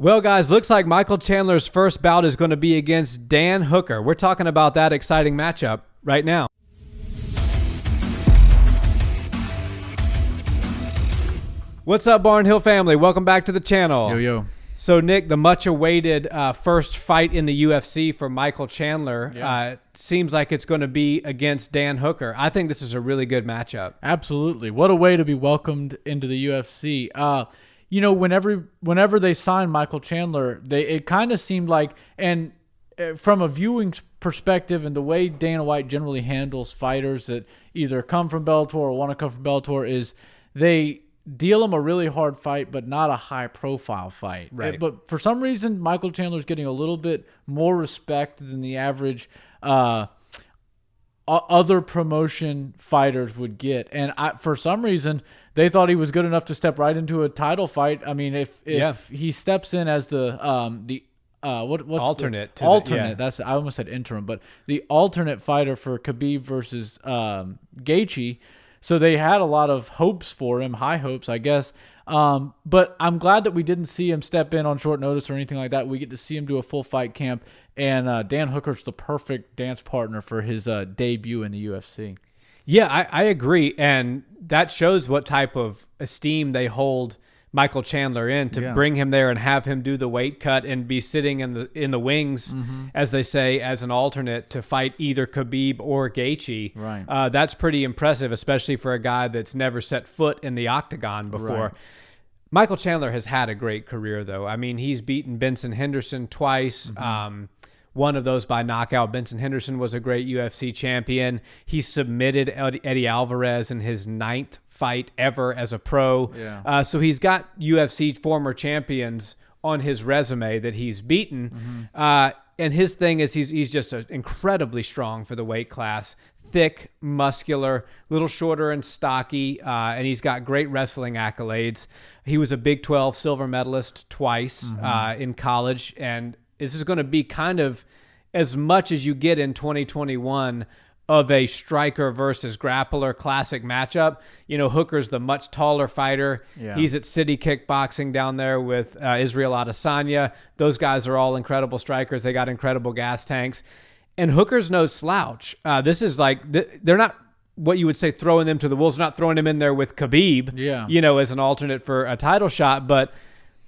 Well, guys, looks like Michael Chandler's first bout is going to be against Dan Hooker. We're talking about that exciting matchup right now. What's up, Barnhill family? Welcome back to the channel. Yo. So, Nick, the much-awaited first fight in the UFC for Michael Chandler seems like it's going to be against Dan Hooker. I think this is a really good matchup. Absolutely. What a way to be welcomed into the UFC. You know, whenever they signed Michael Chandler, it kind of seemed like, and from a viewing perspective and the way Dana White generally handles fighters that either come from Bellator or want to come from Bellator, is they deal them a really hard fight, but not a high-profile fight. Right. But for some reason, Michael Chandler's getting a little bit more respect than the average other promotion fighters would get. And for some reason, they thought he was good enough to step right into a title fight. I mean, if he steps in as the what's alternate, that's, I almost said interim, but the alternate fighter for Khabib versus Gaethje. So they had a lot of hopes for him, high hopes, I guess. But I'm glad that we didn't see him step in on short notice or anything like that. We get to see him do a full fight camp, and Dan Hooker's the perfect dance partner for his debut in the UFC. Yeah, I agree, and that shows what type of esteem they hold Michael Chandler in, to bring him there and have him do the weight cut and be sitting in the wings, as they say, as an alternate to fight either Khabib or Gaethje. Right. That's pretty impressive, especially for a guy that's never set foot in the octagon before. Right. Michael Chandler has had a great career, though. I mean, he's beaten Benson Henderson twice. One of those by knockout. Benson Henderson was a great UFC champion. He submitted Eddie Alvarez in his 9th fight ever as a pro. Yeah. So he's got UFC former champions on his resume that he's beaten. And his thing is he's just incredibly strong for the weight class. Thick, muscular, a little shorter and stocky, and he's got great wrestling accolades. He was a Big 12 silver medalist twice in college, and this is going to be kind of as much as you get in 2021 of a striker versus grappler classic matchup. You know, Hooker's the much taller fighter. Yeah. He's at City Kickboxing down there with Israel Adesanya. Those guys are all incredible strikers. They got incredible gas tanks. And Hooker's no slouch. This is like, they're not what you would say throwing them to the wolves. They're not throwing him in there with Khabib, you know, as an alternate for a title shot. But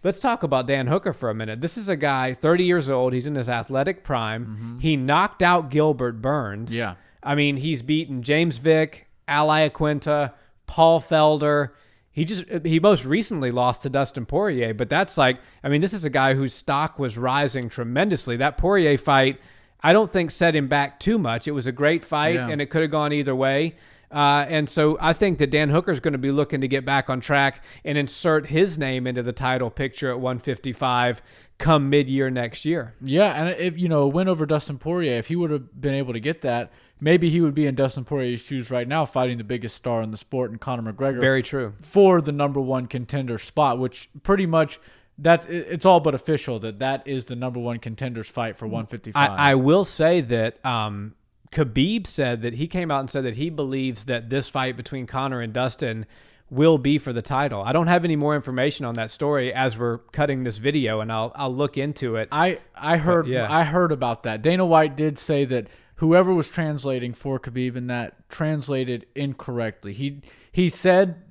let's talk about Dan Hooker for a minute. This is a guy, 30 years old. He's in his athletic prime. He knocked out Gilbert Burns. Yeah. I mean, he's beaten James Vick, Al Iaquinta, Paul Felder. He most recently lost to Dustin Poirier, but that's like, I mean, this is a guy whose stock was rising tremendously. That Poirier fight, I don't think set him back too much. It was a great fight, and it could have gone either way. And so I think that Dan Hooker's going to be looking to get back on track and insert his name into the title picture at 155 come mid-year next year. Yeah, and if, you know, a win over Dustin Poirier, if he would have been able to get that, maybe he would be in Dustin Poirier's shoes right now fighting the biggest star in the sport, in Conor McGregor. Very true. For the #1 contender spot, which pretty much it's all but official that is the #1 contender's fight for 155. I will say that Khabib said that he came out and said that he believes that this fight between Conor and Dustin will be for the title. I don't have any more information on that story as we're cutting this video, and I'll look into it. I heard about that. Dana White did say that whoever was translating for Khabib in that translated incorrectly. He said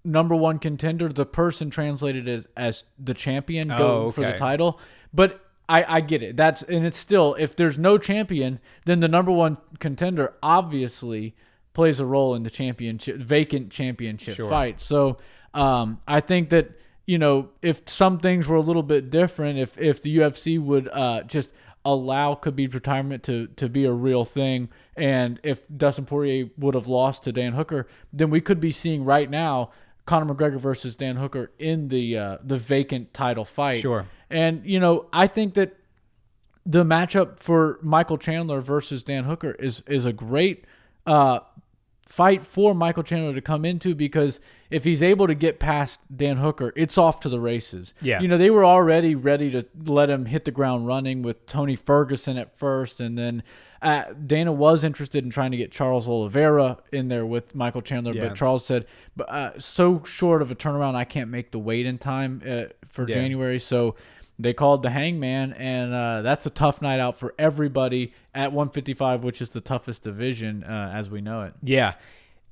#1 contender. The person translated it as the champion for the title, but I get it. It's still, if there's no champion, then the #1 contender obviously plays a role in the vacant championship fight. So I think that, you know, if some things were a little bit different, if the UFC would just allow Khabib's retirement to be a real thing, and if Dustin Poirier would have lost to Dan Hooker, then we could be seeing right now Conor McGregor versus Dan Hooker in the vacant title fight. Sure. And, you know, I think that the matchup for Michael Chandler versus Dan Hooker is a great fight for Michael Chandler to come into, because if he's able to get past Dan Hooker, it's off to the races. Yeah. You know, they were already ready to let him hit the ground running with Tony Ferguson at first, and then Dana was interested in trying to get Charles Oliveira in there with Michael Chandler, but Charles said, so short of a turnaround, I can't make the weight in time for January. So they called the Hangman, and that's a tough night out for everybody at 155, which is the toughest division as we know it. Yeah.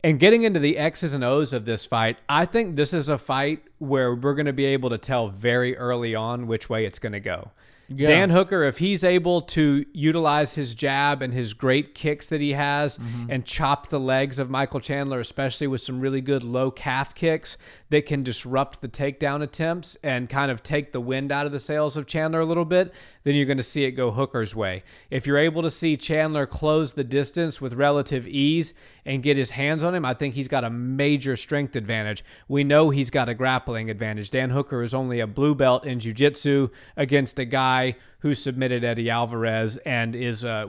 And getting into the X's and O's of this fight, I think this is a fight where we're going to be able to tell very early on which way it's going to go. Yeah. Dan Hooker, if he's able to utilize his jab and his great kicks that he has and chop the legs of Michael Chandler, especially with some really good low calf kicks that can disrupt the takedown attempts and kind of take the wind out of the sails of Chandler a little bit, then you're going to see it go Hooker's way. If you're able to see Chandler close the distance with relative ease and get his hands on him, I think he's got a major strength advantage. We know he's got a grappling advantage. Dan Hooker is only a blue belt in jiu-jitsu against a guy who submitted Eddie Alvarez and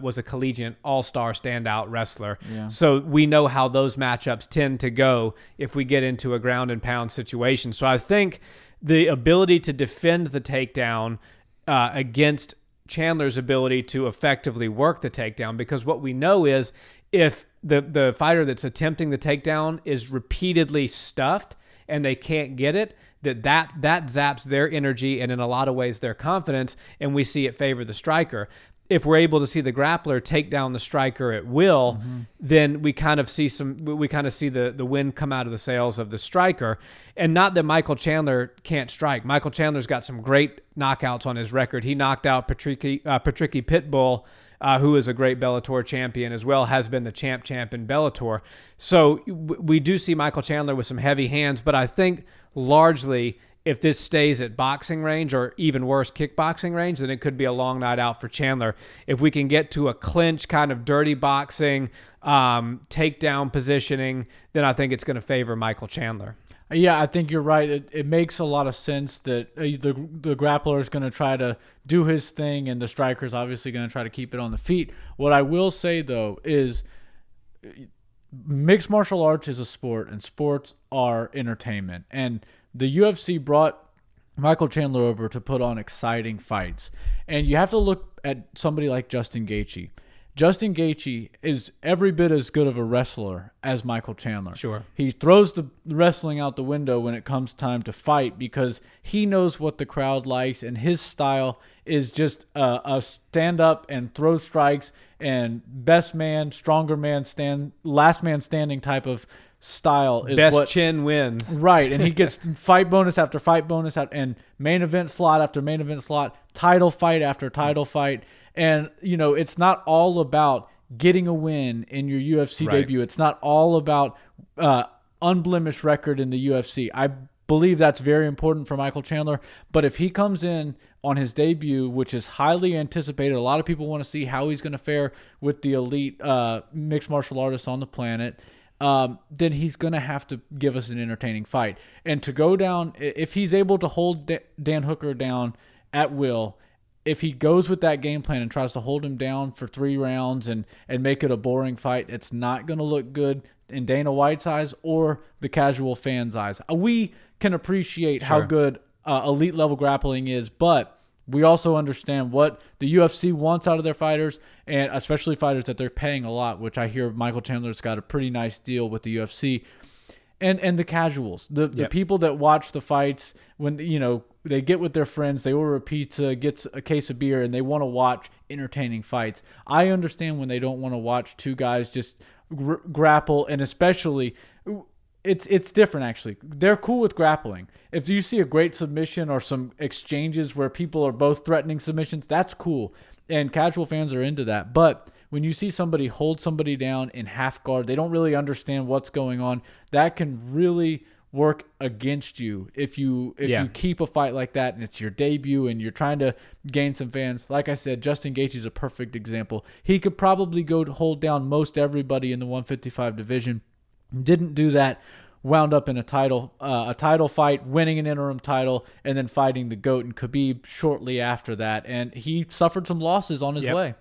was a collegiate all-star standout wrestler. Yeah. So we know how those matchups tend to go if we get into a ground and pound situation. So I think the ability to defend the takedown against Chandler's ability to effectively work the takedown, because what we know is if the fighter that's attempting the takedown is repeatedly stuffed and they can't get it, that zaps their energy and in a lot of ways their confidence, and we see it favor the striker. If we're able to see the grappler take down the striker at will, then we kind of see the wind come out of the sails of the striker. And not that Michael Chandler can't strike. Michael Chandler's got some great knockouts on his record. He knocked out Patricky Pitbull, who is a great Bellator champion as well, has been the champ in Bellator. So we do see Michael Chandler with some heavy hands, but I think largely if this stays at boxing range or even worse, kickboxing range, then it could be a long night out for Chandler. If we can get to a clinch kind of dirty boxing, takedown positioning, then I think it's going to favor Michael Chandler. Yeah, I think you're right. It makes a lot of sense that the grappler is going to try to do his thing and the striker is obviously going to try to keep it on the feet. What I will say, though, is mixed martial arts is a sport and sports are entertainment. And the UFC brought Michael Chandler over to put on exciting fights. And you have to look at somebody like Justin Gaethje. Justin Gaethje is every bit as good of a wrestler as Michael Chandler. Sure. He throws the wrestling out the window when it comes time to fight because he knows what the crowd likes, and his style is just a stand up and throw strikes and best man, stronger man, last man standing type of style. Is best chin wins. Right, and he gets fight bonus after fight bonus and main event slot after main event slot, title fight after title fight. And, you know, it's not all about getting a win in your UFC debut. It's not all about unblemished record in the UFC. I believe that's very important for Michael Chandler. But if he comes in on his debut, which is highly anticipated, a lot of people want to see how he's going to fare with the elite mixed martial artists on the planet, then he's going to have to give us an entertaining fight. And to go down, if he's able to hold Dan Hooker down at will, if he goes with that game plan and tries to hold him down for 3 rounds and make it a boring fight, it's not going to look good in Dana White's eyes or the casual fan's eyes. We can appreciate how good elite level grappling is, but we also understand what the UFC wants out of their fighters, and especially fighters that they're paying a lot, which I hear Michael Chandler's got a pretty nice deal with the UFC. And the casuals, the people that watch the fights when, you know, they get with their friends, they order a pizza, gets a case of beer, and they want to watch entertaining fights. I understand when they don't want to watch two guys just grapple, and especially it's different actually. They're cool with grappling. If you see a great submission or some exchanges where people are both threatening submissions, that's cool, and casual fans are into that. But when you see somebody hold somebody down in half guard, they don't really understand what's going on. That can really work against you if you keep a fight like that and it's your debut and you're trying to gain some fans. Like I said, Justin Gaethje is a perfect example. He could probably go to hold down most everybody in the 155 division. Didn't do that. Wound up in a title fight, winning an interim title, and then fighting the GOAT and Khabib shortly after that. And he suffered some losses on his way.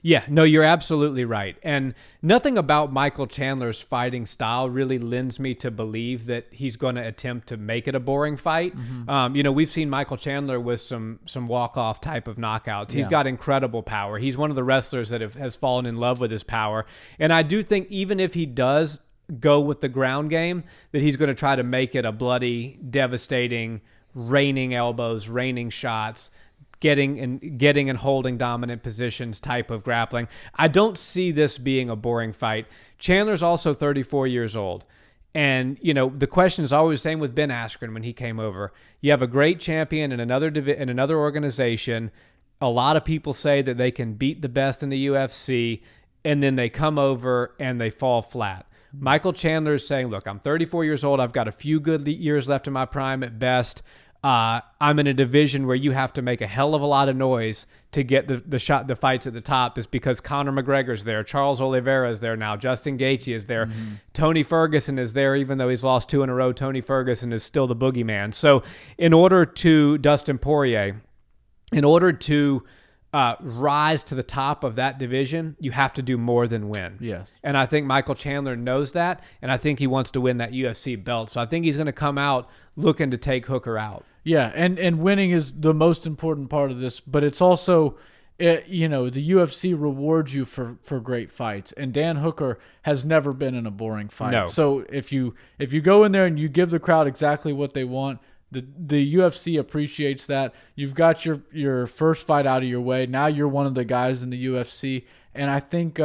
Yeah, no, you're absolutely right. And nothing about Michael Chandler's fighting style really lends me to believe that he's going to attempt to make it a boring fight. You know, we've seen Michael Chandler with some walk-off type of knockouts. He's got incredible power. He's one of the wrestlers that has fallen in love with his power. And I do think even if he does go with the ground game, that he's going to try to make it a bloody, devastating raining elbows, raining shots, getting and holding dominant positions type of grappling. I don't see this being a boring fight. Chandler's also 34 years old. And, you know, the question is always the same with Ben Askren when he came over. You have a great champion in another organization. A lot of people say that they can beat the best in the UFC, and then they come over and they fall flat. Michael Chandler is saying, look, I'm 34 years old. I've got a few good years left in my prime at best. I'm in a division where you have to make a hell of a lot of noise to get the fights at the top. Is because Conor McGregor's there, Charles Oliveira is there now, Justin Gaethje is there, Tony Ferguson is there. Even though he's lost 2 in a row, Tony Ferguson is still the boogeyman. So Dustin Poirier, in order to rise to the top of that division, you have to do more than win. Yes. And I think Michael Chandler knows that, and I think he wants to win that UFC belt. So I think he's going to come out looking to take Hooker out. Yeah, and winning is the most important part of this, but it's also, you know, the UFC rewards you for great fights, and Dan Hooker has never been in a boring fight. No. So if you go in there and you give the crowd exactly what they want, the UFC appreciates that. You've got your first fight out of your way. Now you're one of the guys in the UFC, and I think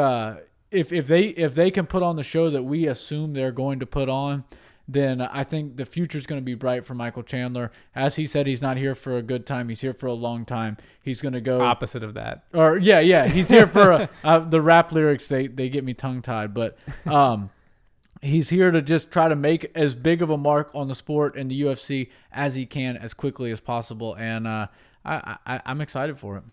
if they can put on the show that we assume they're going to put on, then I think the future is going to be bright for Michael Chandler. As he said, he's not here for a good time. He's here for a long time. He's going to go opposite of that. Or yeah. He's here for the rap lyrics. They get me tongue tied, but he's here to just try to make as big of a mark on the sport and the UFC as he can as quickly as possible. And I'm excited for it.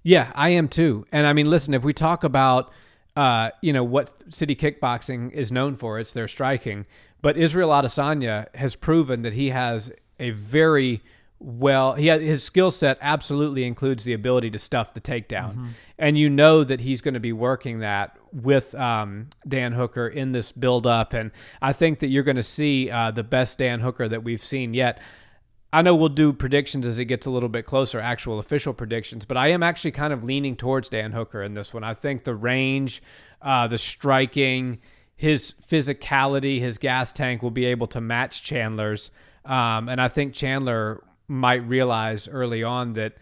Yeah, I am too. And I mean, listen, if we talk about what City Kickboxing is known for, it's their striking. But Israel Adesanya has proven that he has his skill set absolutely includes the ability to stuff the takedown. Mm-hmm. And you know that he's going to be working that with Dan Hooker in this build-up. And I think that you're going to see the best Dan Hooker that we've seen yet. I know we'll do predictions as it gets a little bit closer, actual official predictions, but I am actually kind of leaning towards Dan Hooker in this one. I think the range, the striking, his physicality, his gas tank will be able to match Chandler's. And I think Chandler might realize early on that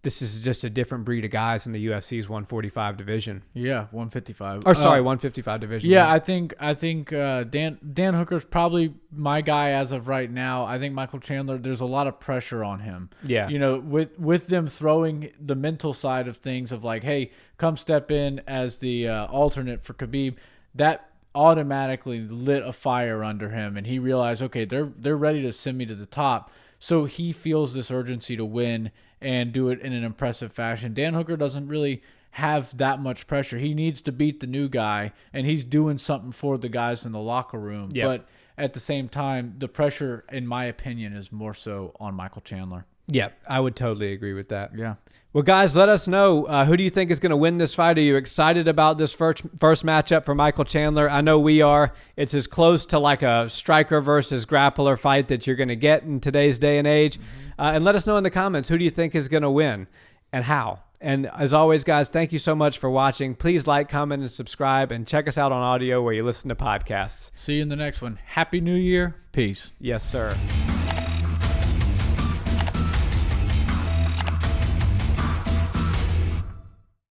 this is just a different breed of guys in the UFC's 145 division. Yeah, 155. 155 division. Yeah, I think Dan Hooker's probably my guy as of right now. I think Michael Chandler, there's a lot of pressure on him. Yeah. You know, with them throwing the mental side of things of like, hey, come step in as the alternate for Khabib, that automatically lit a fire under him, and he realized, okay, they're ready to send me to the top. So he feels this urgency to win and do it in an impressive fashion. Dan Hooker doesn't really have that much pressure. He needs to beat the new guy, and he's doing something for the guys in the locker room. Yep. But at the same time, the pressure, in my opinion, is more so on Michael Chandler. Yeah, I would totally agree with that. Yeah. Well, guys, let us know. Who do you think is going to win this fight? Are you excited about this first matchup for Michael Chandler? I know we are. It's as close to like a striker versus grappler fight that you're going to get in today's day and age. And let us know in the comments, who do you think is going to win and how? And as always, guys, thank you so much for watching. Please like, comment, and subscribe, and check us out on audio where you listen to podcasts. See you in the next one. Happy New Year. Peace. Yes, sir.